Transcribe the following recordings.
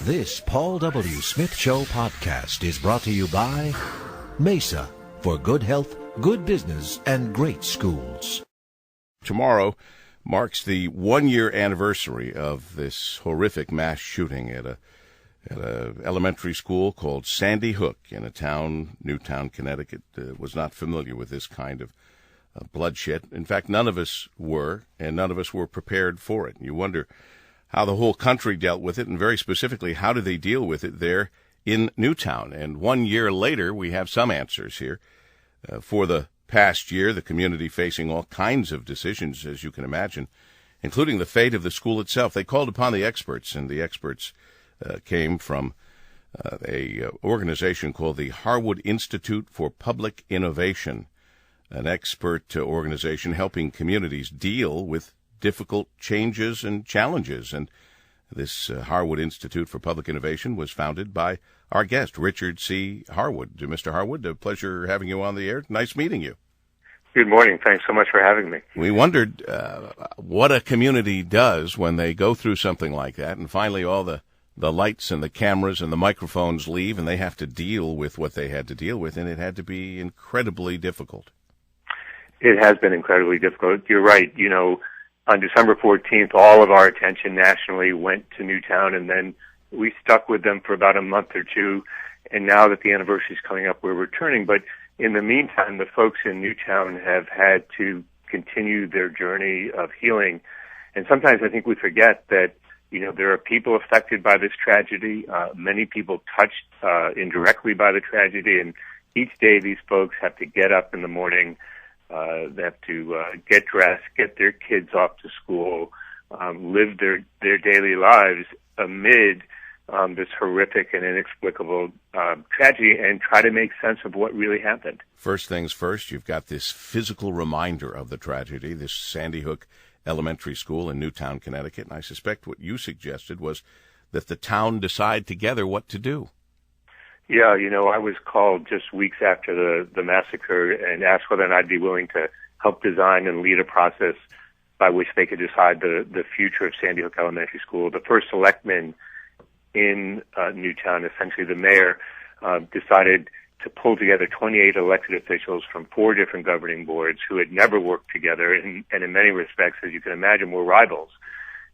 This Paul W. Smith Show podcast is brought to you by Mesa, for good health, good business, and great schools. Tomorrow marks the one-year anniversary of this horrific mass shooting at a elementary school called Sandy Hook in a town, Newtown, Connecticut. Was not familiar with this kind of bloodshed. In fact, none of us were, and none of us were prepared for it. You wonder how the whole country dealt with it, and very specifically, how do they deal with it there in Newtown? And 1 year later, we have some answers here. For the past year, the community facing all kinds of decisions, as you can imagine, including the fate of the school itself. They called upon the experts, and the experts came from a organization called the Harwood Institute for Public Innovation, an expert organization helping communities deal with difficult changes and challenges. And this Harwood Institute for Public Innovation was founded by our guest, Richard C. Harwood. Mr. Harwood, a pleasure having you on the air. Nice meeting you. Good morning. Thanks so much for having me. We wondered what a community does when they go through something like that, and finally all the lights and the cameras and the microphones leave, and they have to deal with what they had to deal with, and it had to be incredibly difficult. It has been incredibly difficult. You're right. You know, on December 14th, all of our attention nationally went to Newtown, and then we stuck with them for about a month or two. And now that the anniversary is coming up, we're returning. But in the meantime, the folks in Newtown have had to continue their journey of healing. And sometimes I think we forget that, you know, there are people affected by this tragedy, many people touched indirectly by the tragedy. And each day these folks have to get up in the morning. They have to get dressed, get their kids off to school, live their daily lives amid this horrific and inexplicable tragedy, and try to make sense of what really happened. First things first, you've got this physical reminder of the tragedy, this Sandy Hook Elementary School in Newtown, Connecticut. And I suspect what you suggested was that the town decide together what to do. Yeah, you know, I was called just weeks after the massacre and asked whether or not I'd be willing to help design and lead a process by which they could decide the future of Sandy Hook Elementary School. The first selectman in Newtown, essentially the mayor, decided to pull together 28 elected officials from 4 different governing boards who had never worked together, and in many respects, as you can imagine, were rivals.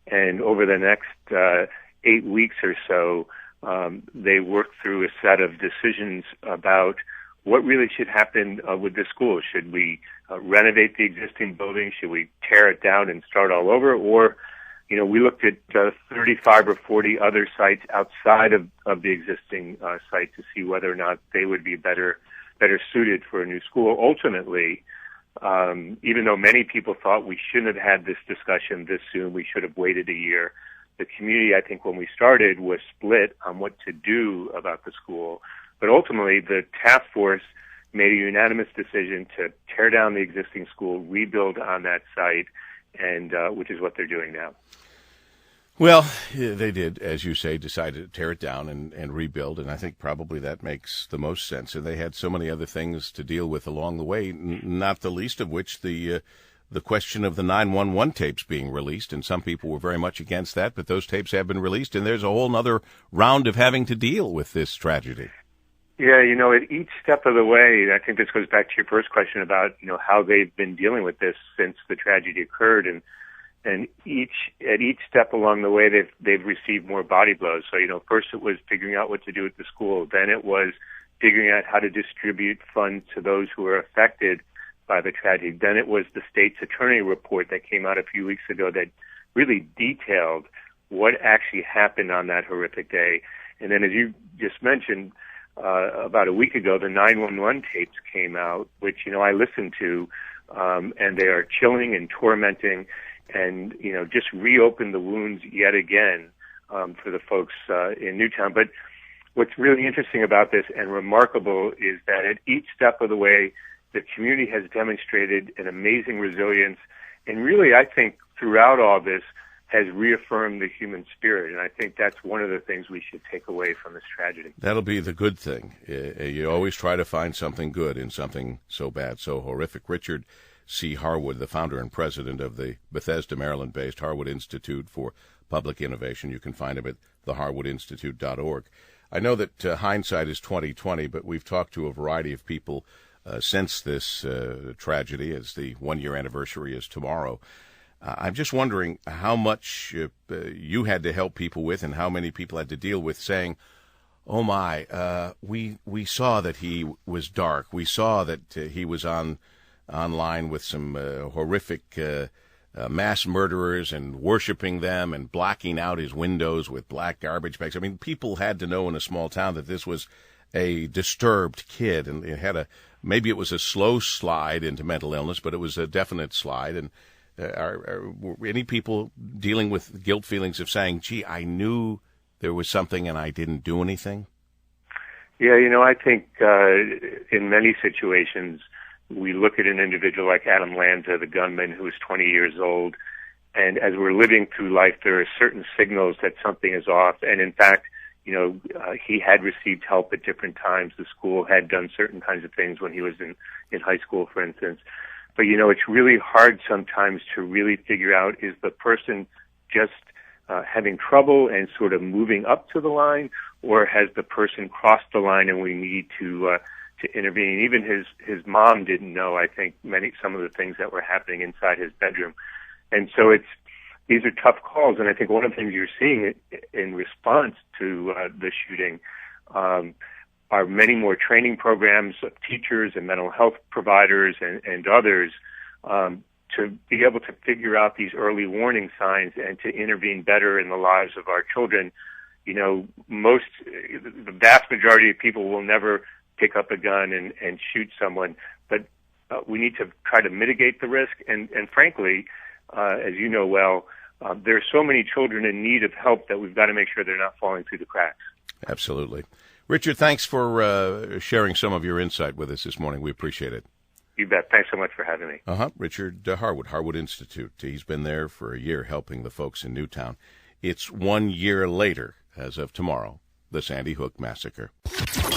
And over the next 8 weeks or so, they worked through a set of decisions about what really should happen with this school. Should we renovate the existing building? Should we tear it down and start all over? Or, you know, we looked at 35 or 40 other sites outside of the existing site to see whether or not they would be better suited for a new school. Ultimately, even though many people thought we shouldn't have had this discussion this soon, we should have waited a year, the community, I think, when we started, was split on what to do about the school. But ultimately, the task force made a unanimous decision to tear down the existing school, rebuild on that site, and which is what they're doing now. Well, they did, as you say, decided to tear it down and rebuild, and I think probably that makes the most sense. And they had so many other things to deal with along the way, not the least of which the question of the 911 tapes being released, and some people were very much against that, but those tapes have been released, and there's a whole other round of having to deal with this tragedy. Yeah, you know, at each step of the way, I think this goes back to your first question about, you know, how they've been dealing with this since the tragedy occurred, and at each step along the way, they've received more body blows. So, you know, first it was figuring out what to do at the school, then it was figuring out how to distribute funds to those who were affected by the tragedy. Then it was the state's attorney report that came out a few weeks ago that really detailed what actually happened on that horrific day. And then, as you just mentioned, about a week ago, the 911 tapes came out, which, you know, I listened to, and they are chilling and tormenting and, you know, just reopen the wounds yet again for the folks in Newtown. But what's really interesting about this and remarkable is that at each step of the way, the community has demonstrated an amazing resilience, and really, I think, throughout all this, has reaffirmed the human spirit. And I think that's one of the things we should take away from this tragedy. That'll be the good thing. You always try to find something good in something so bad, so horrific. Richard C. Harwood, the founder and president of the Bethesda, Maryland-based Harwood Institute for public innovation. You can find him at theharwoodinstitute.org. I know that hindsight is 20/20, but we've talked to a variety of people since this tragedy, as the 1-year anniversary is tomorrow. I'm just wondering how much you had to help people with, and how many people had to deal with saying, "Oh my, we saw that he was dark. We saw that he was online with some horrific mass murderers and worshiping them and blacking out his windows with black garbage bags." I mean, people had to know in a small town that this was a disturbed kid, and it had maybe it was a slow slide into mental illness, but it was a definite slide. And are any people dealing with guilt feelings of saying, "Gee, I knew there was something and I didn't do anything"? Yeah, I think in many situations we look at an individual like Adam Lanza, the gunman who was 20 years old, and as we're living through life, there are certain signals that something is off. And in fact, he had received help at different times. The school had done certain kinds of things when he was in high school, for instance. But, it's really hard sometimes to really figure out, is the person just having trouble and sort of moving up to the line, or has the person crossed the line and we need to intervene? Even his mom didn't know, I think, some of the things that were happening inside his bedroom. And so these are tough calls, and I think one of the things you're seeing in response to the shooting are many more training programs of teachers and mental health providers and others to be able to figure out these early warning signs and to intervene better in the lives of our children. The vast majority of people will never pick up a gun and shoot someone, but we need to try to mitigate the risk. And frankly, as you know well, there are so many children in need of help that we've got to make sure they're not falling through the cracks. Absolutely. Richard, thanks for sharing some of your insight with us this morning. We appreciate it. You bet. Thanks so much for having me. Richard Harwood, Harwood Institute. He's been there for a year helping the folks in Newtown. It's 1 year later, as of tomorrow, the Sandy Hook Massacre.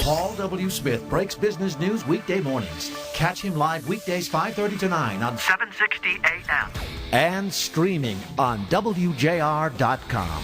Paul W. Smith breaks business news weekday mornings. Catch him live weekdays 5:30 to 9 on 760 AM. and streaming on WJR.com.